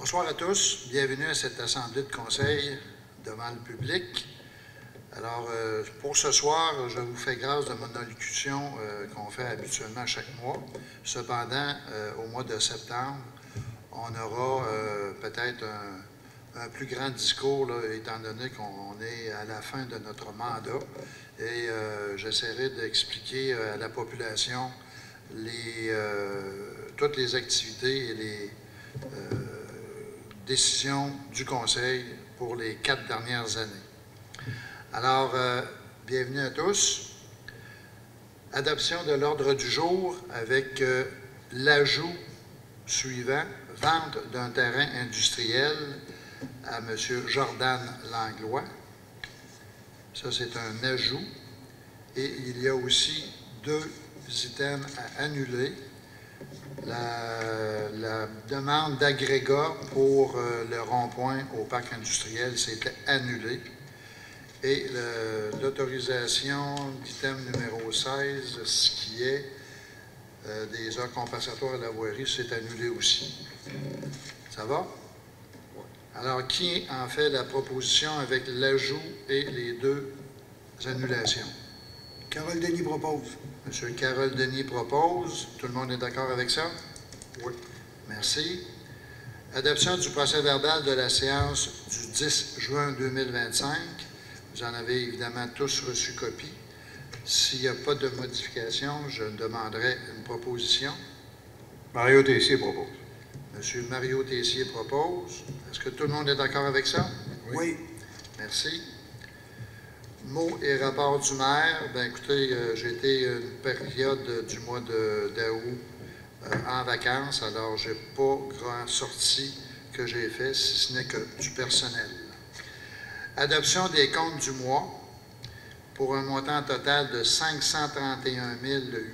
Bonsoir à tous. Bienvenue à cette assemblée de conseil devant le public. Alors, pour ce soir, je vous fais grâce de mon allocution qu'on fait habituellement chaque mois. Cependant, au mois de septembre, on aura peut-être un plus grand discours, là, étant donné qu'on est à la fin de notre mandat. Et j'essaierai d'expliquer à la population toutes les activités et les décisions du Conseil pour les 4 dernières années. Alors, bienvenue à tous. Adoption de l'ordre du jour avec l'ajout suivant, vente d'un terrain industriel à M. Jordan Langlois. Ça, c'est un ajout. Et il y a aussi 2 items à annuler. La demande d'agrégat pour le rond-point au parc industriel s'était annulée. Et l'autorisation d'item numéro 16, ce qui est des heures compensatoires à la voirie, s'est annulé aussi. Ça va? Alors, qui en fait la proposition avec l'ajout et les 2 annulations? Carole Denis propose. M. Carole Denis propose. Tout le monde est d'accord avec ça? Oui. Merci. Adoption du procès-verbal de la séance du 10 juin 2025. Vous en avez évidemment tous reçu copie. S'il n'y a pas de modification, je demanderai une proposition. Mario Tessier propose. M. Mario Tessier propose. Est-ce que tout le monde est d'accord avec ça? Oui. Merci. Mots et rapports du maire. Bien, écoutez, j'ai été une période du mois d'août en vacances, alors je n'ai pas grand sortie que j'ai fait, si ce n'est que du personnel. Adoption des comptes du mois pour un montant total de 531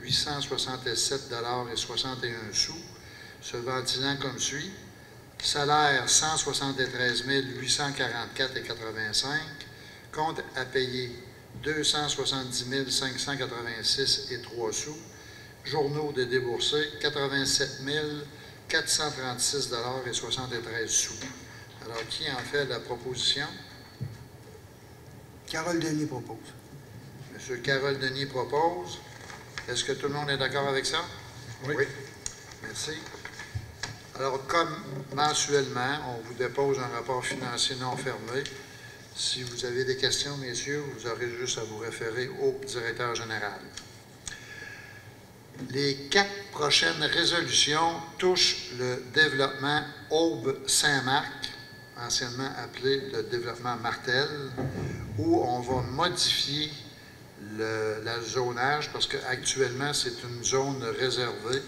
867,61 $, se ventilant comme suit. Salaire 173 844,85 $. Compte à payer 270 586,03 $. Journaux de déboursés 87 436,73 $. Alors, qui en fait la proposition? Carole Denis propose. M. Carole Denis propose. Est-ce que tout le monde est d'accord avec ça? Oui. Merci. Alors, comme mensuellement, on vous dépose un rapport financier non fermé. Si vous avez des questions, messieurs, vous aurez juste à vous référer au directeur général. Les 4 prochaines résolutions touchent le développement Aube-Saint-Marc, anciennement appelé le développement Martel, où on va modifier le zonage, parce qu'actuellement, c'est une zone réservée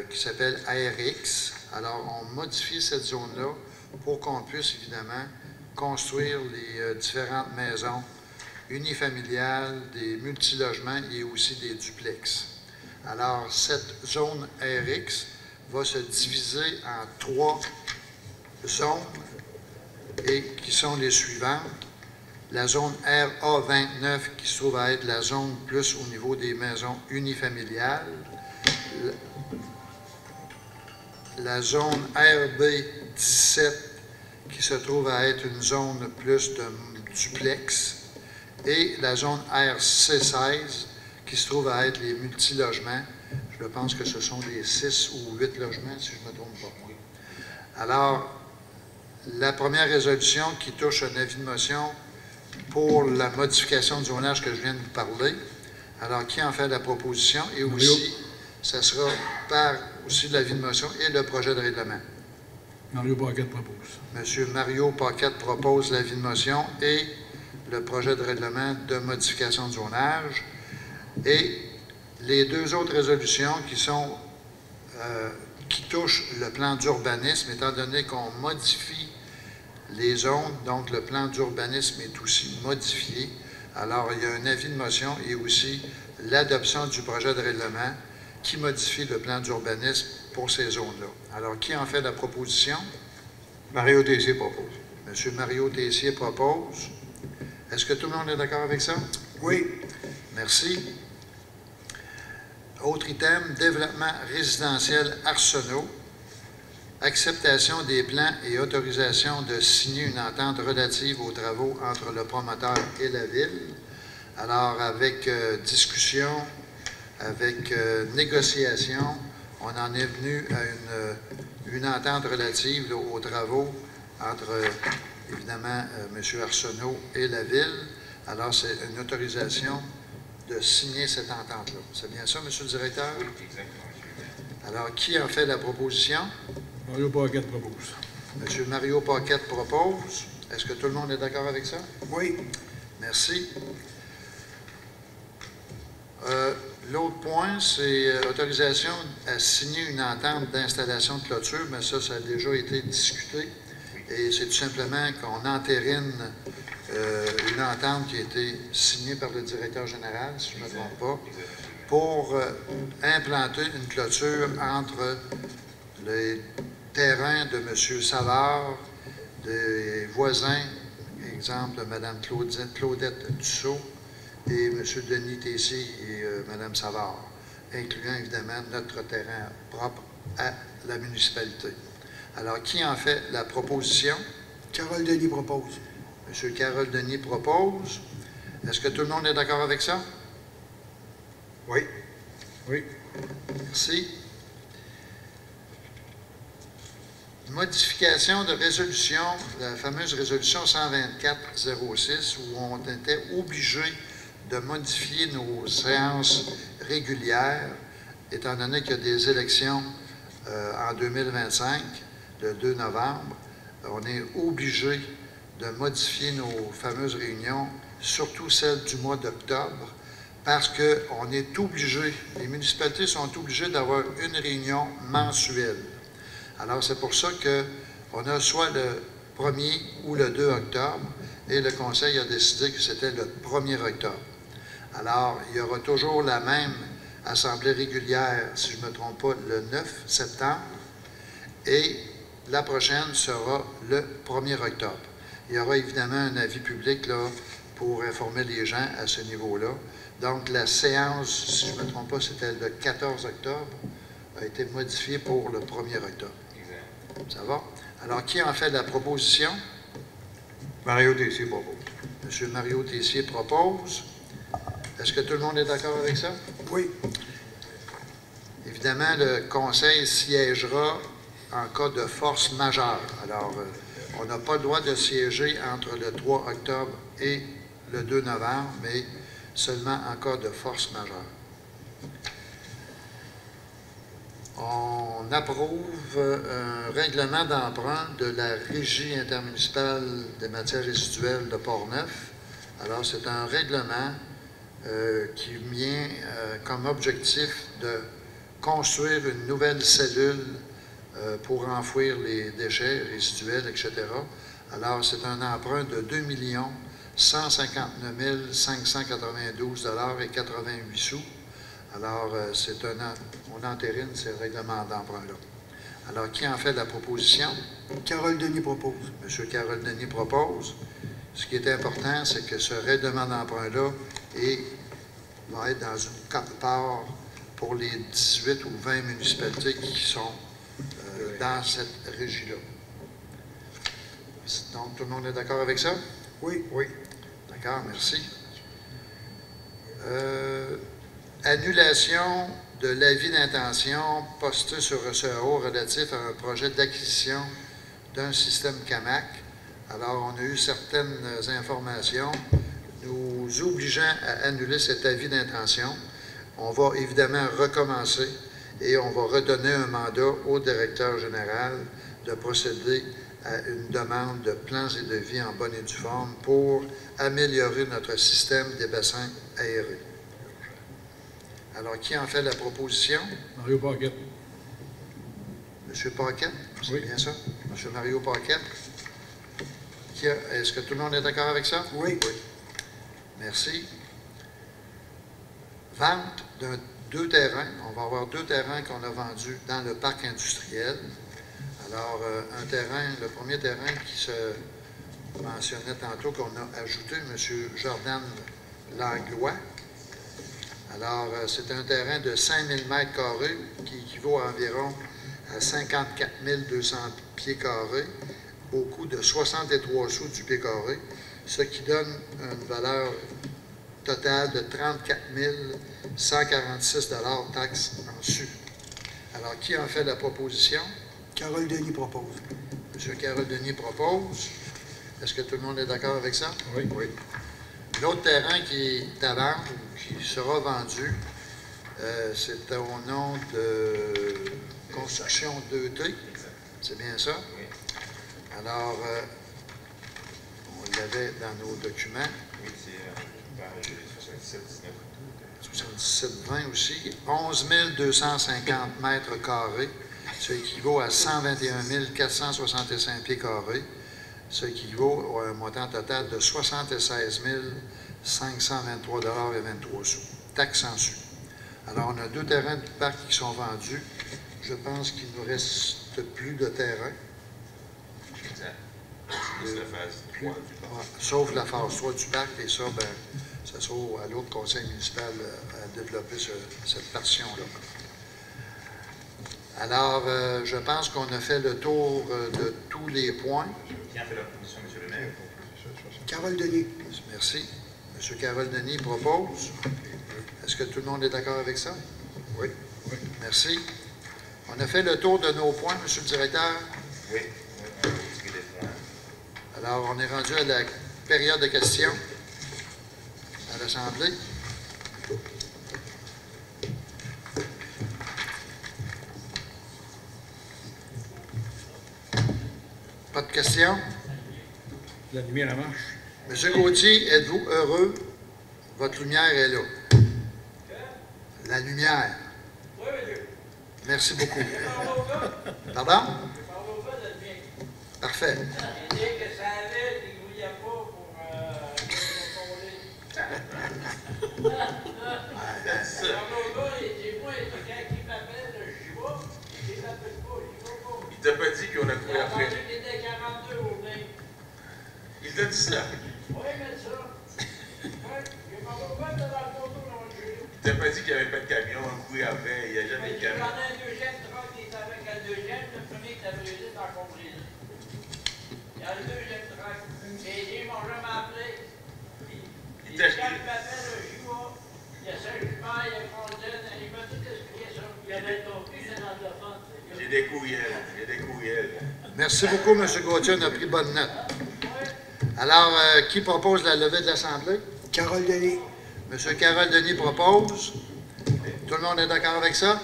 qui s'appelle ARX. Alors, on modifie cette zone-là pour qu'on puisse, évidemment, construire les différentes maisons unifamiliales, des multilogements et aussi des duplex. Alors, cette zone RX va se diviser en 3 zones et qui sont les suivantes. La zone RA29 qui se trouve à être la zone plus au niveau des maisons unifamiliales. La zone RB17 qui se trouve à être une zone plus de duplex, et la zone RC16, qui se trouve à être les multilogements. Je pense que ce sont des 6 ou 8 logements, si je ne me trompe pas. Alors, la première résolution qui touche un avis de motion pour la modification du zonage que je viens de vous parler. Alors, qui en fait la proposition? Et aussi, ça sera par aussi l'avis de motion et le projet de règlement. Mario Paquette propose. M. Mario Paquette propose l'avis de motion et le projet de règlement de modification de zonage. Et les 2 autres résolutions qui touchent le plan d'urbanisme, étant donné qu'on modifie les zones, donc le plan d'urbanisme est aussi modifié. Alors, il y a un avis de motion et aussi l'adoption du projet de règlement qui modifie le plan d'urbanisme pour ces zones-là. Alors, qui en fait la proposition? Mario Tessier propose. M. Mario Tessier propose. Est-ce que tout le monde est d'accord avec ça? Oui. Merci. Autre item, développement résidentiel Arsenault. acceptation des plans et autorisation de signer une entente relative aux travaux entre le promoteur et la Ville. Alors, avec discussion, avec négociation, on en est venu à une entente relative là, aux travaux entre, évidemment, M. Arsenault et la Ville. Alors, c'est une autorisation de signer cette entente-là. C'est bien ça, M. le directeur? Oui, exactement. Alors, qui a fait la proposition? Mario Paquette propose. M. Mario Paquette propose. Est-ce que tout le monde est d'accord avec ça? Oui. Merci. L'autre point, c'est autorisation à signer une entente d'installation de clôture, mais ça a déjà été discuté. Et c'est tout simplement qu'on entérine une entente qui a été signée par le directeur général, si je ne me trompe pas, pour implanter une clôture entre les terrains de M. Savard, des voisins, exemple Mme Claudette Dussault, et M. Denis Tessier et Mme Savard, incluant évidemment notre terrain propre à la municipalité. Alors, qui en fait la proposition? Carole Denis propose. M. Carole Denis propose. Est-ce que tout le monde est d'accord avec ça? Oui. Oui. Merci. Modification de résolution, la fameuse résolution 124-06, où on était obligé de modifier nos séances régulières, étant donné qu'il y a des élections en 2025, le 2 novembre. On est obligé de modifier nos fameuses réunions, surtout celles du mois d'octobre, parce qu'on est obligé, les municipalités sont obligées d'avoir une réunion mensuelle. Alors, c'est pour ça qu'on a soit le 1er ou le 2 octobre, et le Conseil a décidé que c'était le 1er octobre. Alors, il y aura toujours la même assemblée régulière, si je ne me trompe pas, le 9 septembre, et la prochaine sera le 1er octobre. Il y aura évidemment un avis public là, pour informer les gens à ce niveau-là. Donc, la séance, si je ne me trompe pas, c'était le 14 octobre, a été modifiée pour le 1er octobre. Ça va? Alors, qui en fait la proposition? Mario Tessier propose. M. Mario Tessier propose. Est-ce que tout le monde est d'accord avec ça? Oui. Évidemment, le Conseil siégera en cas de force majeure. Alors, on n'a pas le droit de siéger entre le 3 octobre et le 2 novembre, mais seulement en cas de force majeure. On approuve un règlement d'emprunt de la Régie intermunicipale des matières résiduelles de Portneuf. Alors, c'est un règlement qui vient comme objectif de construire une nouvelle cellule pour enfouir les déchets résiduels, etc. Alors, c'est un emprunt de 2 159 592 $ et 88 sous. Alors, on entérine ces règlements d'emprunt-là. Alors, qui en fait la proposition? Carole Denis propose. M. Carole Denis propose. Ce qui est important, c'est que ce règlement d'emprunt-là va être dans une quote-part pour les 18 ou 20 municipalités qui sont dans cette régie-là. Donc, tout le monde est d'accord avec ça? Oui. Oui. D'accord, merci. Annulation de l'avis d'intention posté sur CAO relatif à un projet d'acquisition d'un système CAMAC. Alors, on a eu certaines informations nous obligeant à annuler cet avis d'intention. On va évidemment recommencer et on va redonner un mandat au directeur général de procéder à une demande de plans et devis en bonne et due forme pour améliorer notre système des bassins aérés. Alors, qui en fait la proposition? Mario Paquette. M. Paquette, c'est oui. Bien ça? M. Mario Paquette. Est-ce que tout le monde est d'accord avec ça? Oui. Oui. Merci. Vente de 2 terrains. On va avoir 2 terrains qu'on a vendus dans le parc industriel. Alors, un terrain, le premier terrain qui se mentionnait tantôt, qu'on a ajouté, M. Jordan Langlois. Alors, c'est un terrain de 5000 m² qui équivaut à environ à 54 200 pieds carrés au coût de 63 sous du pied carré, ce qui donne une valeur totale de 34 146 taxes en su. Alors, qui en fait la proposition? Carole Denis propose. M. Carole Denis propose. Est-ce que tout le monde est d'accord avec ça? Oui. Oui. L'autre terrain qui est à vendre ou qui sera vendu, c'est au nom de Construction 2T. C'est bien ça? Oui. Alors, on l'avait dans nos documents. Oui, c'est 77-20 aussi. 11 250 mètres carrés. Ça équivaut à 121 465 pieds carrés. Ça équivaut à un montant total de 76 523,23 $. Taxes en su. Alors, on a 2 terrains de parc qui sont vendus. Je pense qu'il ne nous reste plus de terrain. exact. Juste la phase 3 du parc. Ouais, sauf la phase 3 du parc, et ça, ben, ça sera à l'autre conseil municipal à développer cette partition-là. Alors, je pense qu'on a fait le tour de tous les points. Qui a fait la proposition, M. le maire? Carole Denis. Merci. M. Carole Denis propose. Est-ce que tout le monde est d'accord avec ça? Oui. Oui. Merci. On a fait le tour de nos points, M. le directeur. Oui. On a retiré les points. Alors, on est rendu à la période de questions à l'Assemblée. Pas de questions? La lumière marche. Monsieur Gauthier, êtes-vous heureux? Votre lumière est là. La lumière. Oui, monsieur. Merci beaucoup. Je parle au gars. Pardon? Je parle au gars de le bien. Parfait. Il dit que ça allait, il ne grouillait pas pour contrôler. Je parle au gars, il dit, moi, quand il m'appelle, j'y vais. Il m'appelle pas, j'y vais pas. Il t'a pas dit qu'on a Il couru a après. entendu qu'il était 42 au nez. Il t'a dit ça. Oui, mais ça. Oui, j'ai parlé au gars de dans le poteau, dans le jeu. Il t'a pas dit qu'il n'y avait pas de camion, on courait après, il n'y a jamais de J'en ai camion. un deuxième truck qui est avec le deuxième, le premier qui était brisé, c'est encore brisé. Il y a le deuxième truck. Et ils m'ont jamais appelé. Il Quand t'a il m'appelle, j'y vais. Il y a Saint-Hubert, il y a Fontaine, il m'a tout expliqué ça. Il y avait ton fils un anglophone. J'ai des courriels, j'ai des courriels. Merci beaucoup, M. Gauthier. On a pris bonne note. Alors, qui propose la levée de l'Assemblée? Carole Denis. M. Carole Denis propose. Tout le monde est d'accord avec ça?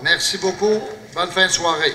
Merci beaucoup. Bonne fin de soirée.